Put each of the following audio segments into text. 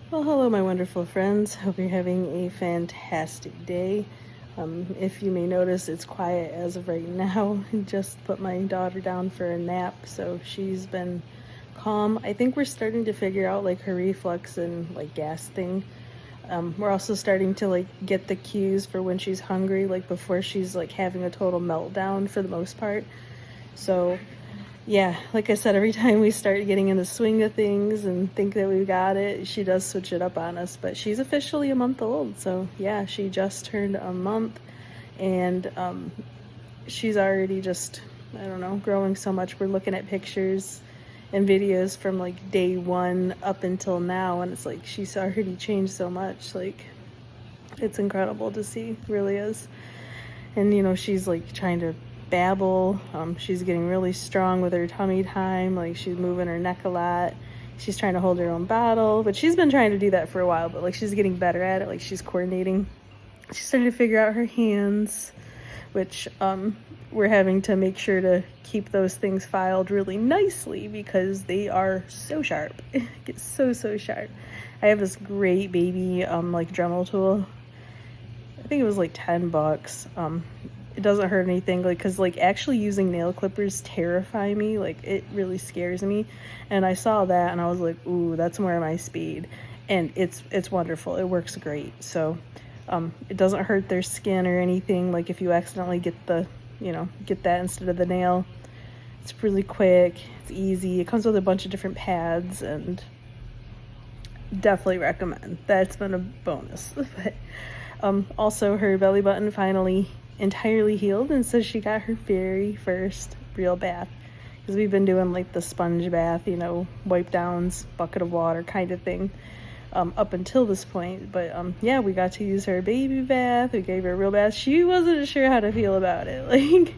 Well, hello, my wonderful friends. Hope you're having a fantastic day. If you may notice, it's quiet as of right now. Just put my daughter down for a nap, so she's been calm. I think we're starting to figure out like her reflux and like gas thing. We're also starting to like get the cues for when she's hungry, like before she's like having a total meltdown for the most part. So yeah, like I said, every time we start getting in the swing of things and think that we've got it, she does switch it up on us. But she's officially a month old, so yeah, she just turned a month, and she's already just, I don't know, growing so much. We're looking at pictures and videos from like day one up until now, and it's like she's already changed so much. Like, it's incredible to see, really is. And she's like trying to babble. She's getting really strong with her tummy time. Like, she's moving her neck a lot. She's trying to hold her own bottle, but she's been trying to do that for a while, but like she's getting better at it. Like, she's coordinating. She's starting to figure out her hands, which we're having to make sure to keep those things filed really nicely because they are so sharp. It's so sharp. I have this great baby like Dremel tool. I think it was like $10. It doesn't hurt anything, like, because like actually using nail clippers terrify me. Like, it really scares me, and I saw that and I was like, ooh, that's more my speed. And it's wonderful. It works great. So it doesn't hurt their skin or anything. Like, if you accidentally get get that instead of the nail, it's really quick, it's easy. It comes with a bunch of different pads, and definitely recommend. That's been a bonus. But also, her belly button finally entirely healed, and so she got her very first real bath, because we've been doing like the sponge bath, wipe downs, bucket of water kind of thing, up until this point. But yeah, we got to use her baby bath. We gave her a real bath. She wasn't sure how to feel about it. Like,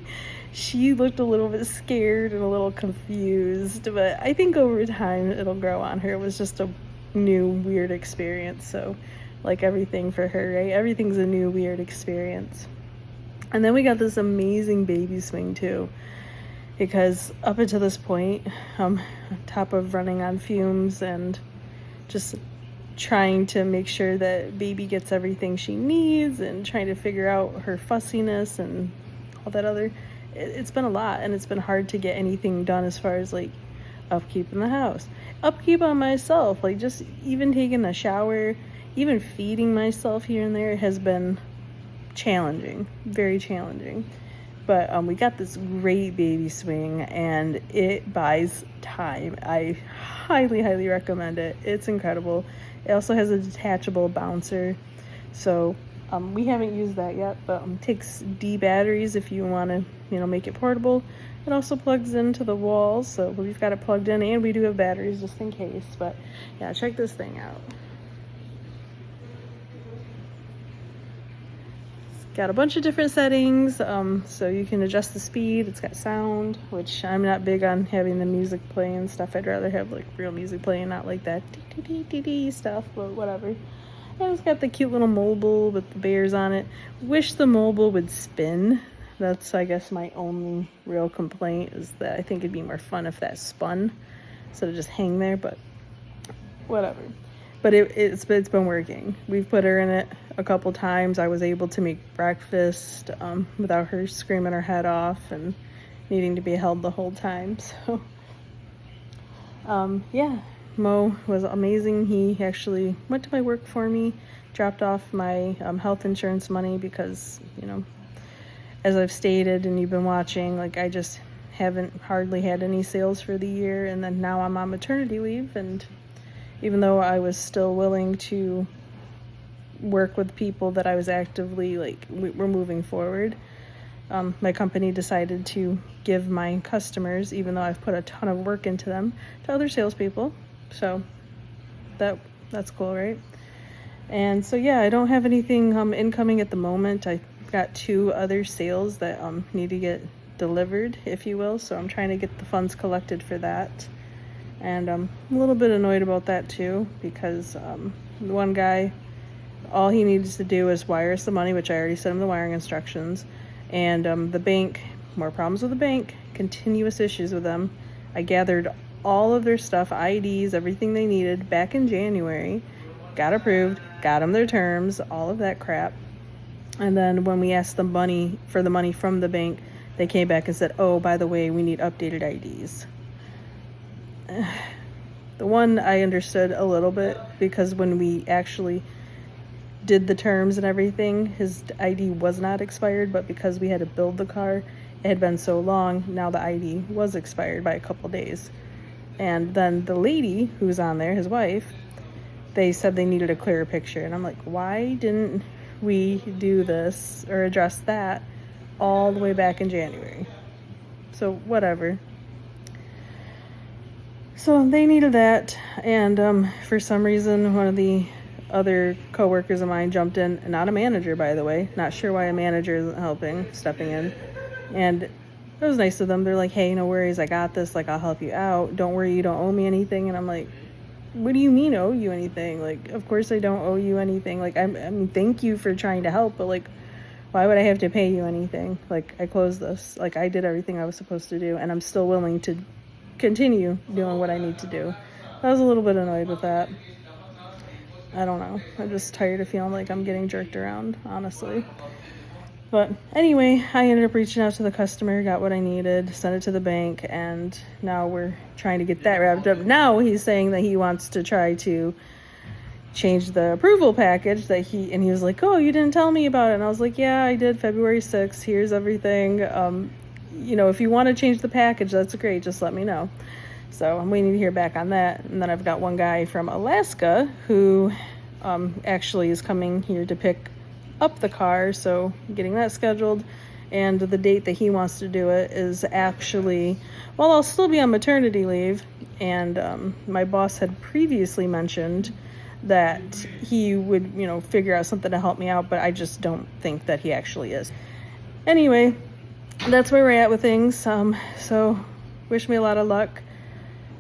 she looked a little bit scared and a little confused, but I think over time it'll grow on her. It was just a new weird experience. So, like everything for her, right? Everything's a new weird experience. And then we got this amazing baby swing too, because up until this point, on top of running on fumes and just trying to make sure that baby gets everything she needs and trying to figure out her fussiness and all that other, it's been a lot, and it's been hard to get anything done as far as like upkeep in the house, upkeep on myself, like just even taking a shower, even feeding myself here and there has been challenging, very challenging. But we got this great baby swing, and it buys time. I highly recommend it. It's incredible. It also has a detachable bouncer, so we haven't used that yet, but takes D batteries if you want to make it portable. It also plugs into the wall, so we've got it plugged in, and we do have batteries just in case. But yeah, check this thing out. Got a bunch of different settings, so you can adjust the speed. It's got sound, which I'm not big on having the music play and stuff. I'd rather have like real music playing, not like that dee stuff, but whatever. And it's got the cute little mobile with the bears on it. Wish the mobile would spin. That's, I guess, my only real complaint, is that I think it'd be more fun if that spun instead of just hang there, but whatever. But it's been working. We've put her in it a couple times. I was able to make breakfast without her screaming her head off and needing to be held the whole time. So yeah, Mo was amazing. He actually went to my work for me, dropped off my health insurance money, because as I've stated and you've been watching, like, I just haven't hardly had any sales for the year, and then now I'm on maternity leave, and even though I was still willing to work with people that I was actively, like, we're moving forward, my company decided to give my customers, even though I've put a ton of work into them, to other salespeople. So that's cool, right? And so yeah, I don't have anything incoming at the moment. I got 2 other sales that need to get delivered, if you will. So I'm trying to get the funds collected for that. And I'm a little bit annoyed about that too, because one guy, all he needs to do is wire us the money, which I already sent him the wiring instructions. And the bank, more problems with the bank, continuous issues with them. I gathered all of their stuff, IDs, everything they needed back in January. got approved, got them their terms, all of that crap. And then when we asked the money from the bank, they came back and said, oh, by the way, we need updated IDs. The one I understood a little bit, because when we actually did the terms and everything, his ID was not expired, but because we had to build the car, it had been so long, now the ID was expired by a couple days. And then the lady who's on there, his wife, they said they needed a clearer picture. And I'm like, why didn't we do this or address that all the way back in January? So whatever. So they needed that, and for some reason one of the other coworkers of mine jumped in, not a manager, by the way, not sure why a manager isn't stepping in, and it was nice of them. They're like, hey, no worries, I got this, like, I'll help you out, don't worry, you don't owe me anything. And I'm like, what do you mean owe you anything? Like, of course I don't owe you anything. Like, I mean, thank you for trying to help, but like, why would I have to pay you anything? Like, I closed this, like, I did everything I was supposed to do, and I'm still willing to continue doing what I need to do. I was a little bit annoyed with that. I don't know, I'm just tired of feeling like I'm getting jerked around, honestly. But anyway, I ended up reaching out to the customer, got what I needed, sent it to the bank, and now we're trying to get that wrapped up. Now he's saying that he wants to try to change the approval package that he was like, oh, you didn't tell me about it. And I was like, yeah, I did, February 6th, here's everything. You know, if you want to change the package, that's great, just let me know. So I'm waiting to hear back on that. And then I've got one guy from Alaska who actually is coming here to pick up the car, so I'm getting that scheduled. And the date that he wants to do it is actually, well, I'll still be on maternity leave, and my boss had previously mentioned that he would, you know, figure out something to help me out, but I just don't think that he actually is. Anyway, that's where we're at with things. So wish me a lot of luck.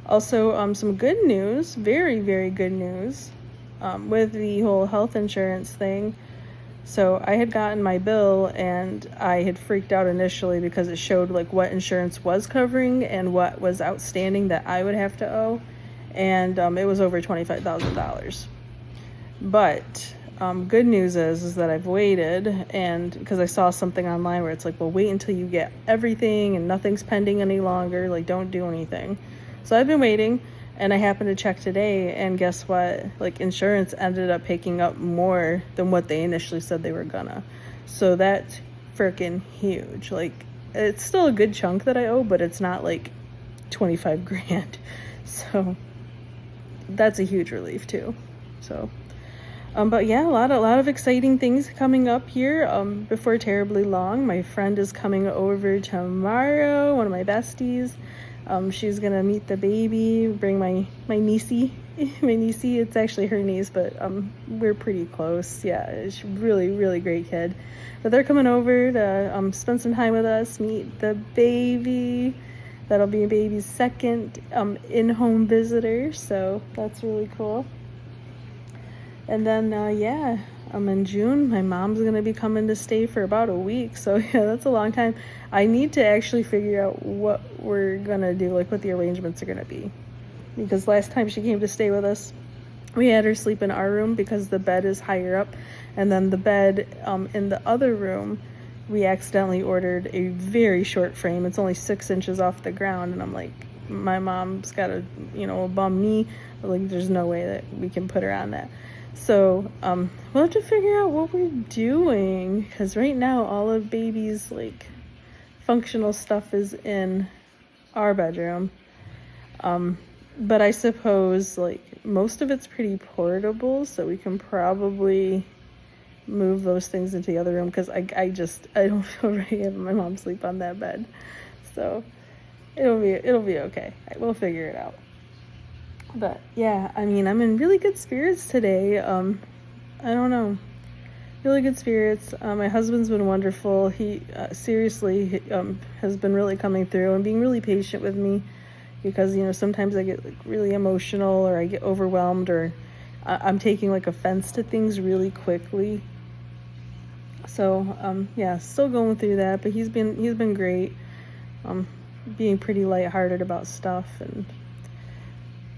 Also, some good news, very, very good news, with the whole health insurance thing. So I had gotten my bill, and I had freaked out initially because it showed like what insurance was covering and what was outstanding that I would have to owe. And it was over $25,000. But good news is that I've waited, and because I saw something online where it's like, well, wait until you get everything and nothing's pending any longer, like, don't do anything. So I've been waiting, and I happened to check today, and guess what? Like, insurance ended up picking up more than what they initially said they were gonna. So that's freaking huge. Like, it's still a good chunk that I owe, but it's not like 25 grand. So that's a huge relief too. So but yeah, a lot of exciting things coming up here before terribly long. My friend is coming over tomorrow, one of my besties. She's gonna meet the baby, bring my niecey. My niecey, it's actually her niece, but we're pretty close. Yeah, she's really, really great kid. But they're coming over to spend some time with us, meet the baby. That'll be a baby's second in-home visitor, so that's really cool. And then, yeah, in June, my mom's going to be coming to stay for about a week. So, yeah, that's a long time. I need to actually figure out what we're going to do, like what the arrangements are going to be. Because last time she came to stay with us, we had her sleep in our room because the bed is higher up. And then the bed in the other room, we accidentally ordered a very short frame. It's only 6 inches off the ground. And I'm like, my mom's got a bum knee. But, like, there's no way that we can put her on that. So we'll have to figure out what we're doing, because right now all of baby's like functional stuff is in our bedroom. But I suppose like most of it's pretty portable, so we can probably move those things into the other room, because I don't feel ready having my mom sleep on that bed. So it'll be okay. We'll figure it out. But yeah, I mean, I'm in really good spirits today. I don't know, really good spirits. My husband's been wonderful. He seriously has been really coming through and being really patient with me, because sometimes I get like really emotional, or I get overwhelmed, or I'm taking like offense to things really quickly. So yeah, still going through that, but he's been great, being pretty lighthearted about stuff. And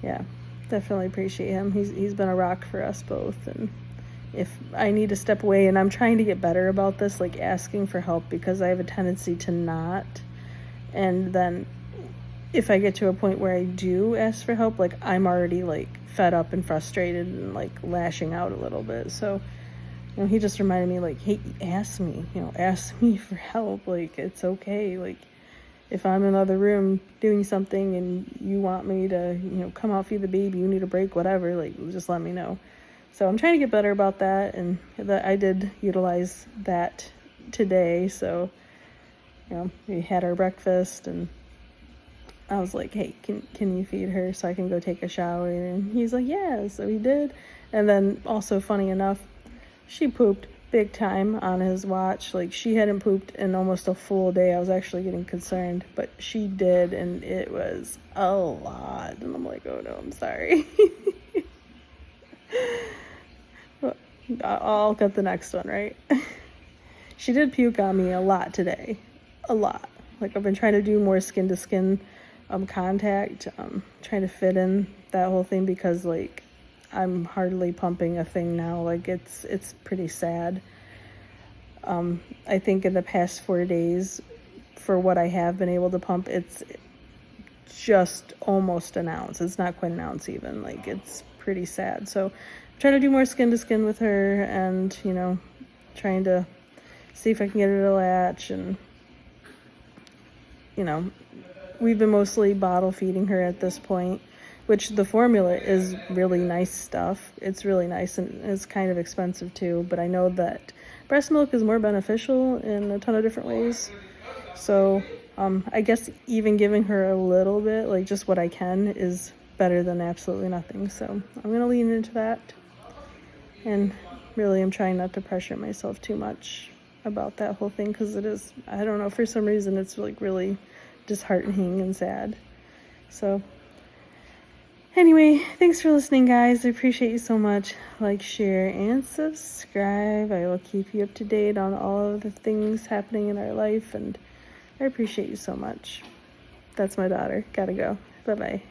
yeah, definitely appreciate him. He's been a rock for us both, and if I need to step away, and I'm trying to get better about this, like asking for help, because I have a tendency to not. And then if I get to a point where I do ask for help, like I'm already like fed up and frustrated and like lashing out a little bit. So, you know, he just reminded me like, hey, ask me, ask me for help. Like, it's okay. Like, if I'm in another room doing something and you want me to, come out feed the baby, you need a break, whatever, like, just let me know. So I'm trying to get better about that, and that I did utilize that today. So, we had our breakfast, and I was like, hey, can you feed her so I can go take a shower? And he's like, yeah, so he did. And then also, funny enough, she pooped big time on his watch. Like, she hadn't pooped in almost a full day. I was actually getting concerned, but she did, and it was a lot. And I'm like, oh no, I'm sorry. I'll cut the next one, right? She did puke on me a lot today. A lot. Like, I've been trying to do more skin to skin contact, trying to fit in that whole thing, because like I'm hardly pumping a thing now. Like, it's pretty sad. I think in the past 4 days, for what I have been able to pump, it's just almost an ounce. It's not quite an ounce even. Like, it's pretty sad. So I'm trying to do more skin to skin with her, and trying to see if I can get her to latch. And we've been mostly bottle feeding her at this point, which the formula is really nice stuff. It's really nice, and it's kind of expensive too, but I know that breast milk is more beneficial in a ton of different ways. So I guess even giving her a little bit, like just what I can, is better than absolutely nothing. So I'm going to lean into that. And really, I'm trying not to pressure myself too much about that whole thing, because it is, I don't know, for some reason it's like really disheartening and sad. So anyway, thanks for listening, guys. I appreciate you so much. Like, share, and subscribe. I will keep you up to date on all of the things happening in our life, and I appreciate you so much. That's my daughter. Gotta go. Bye-bye.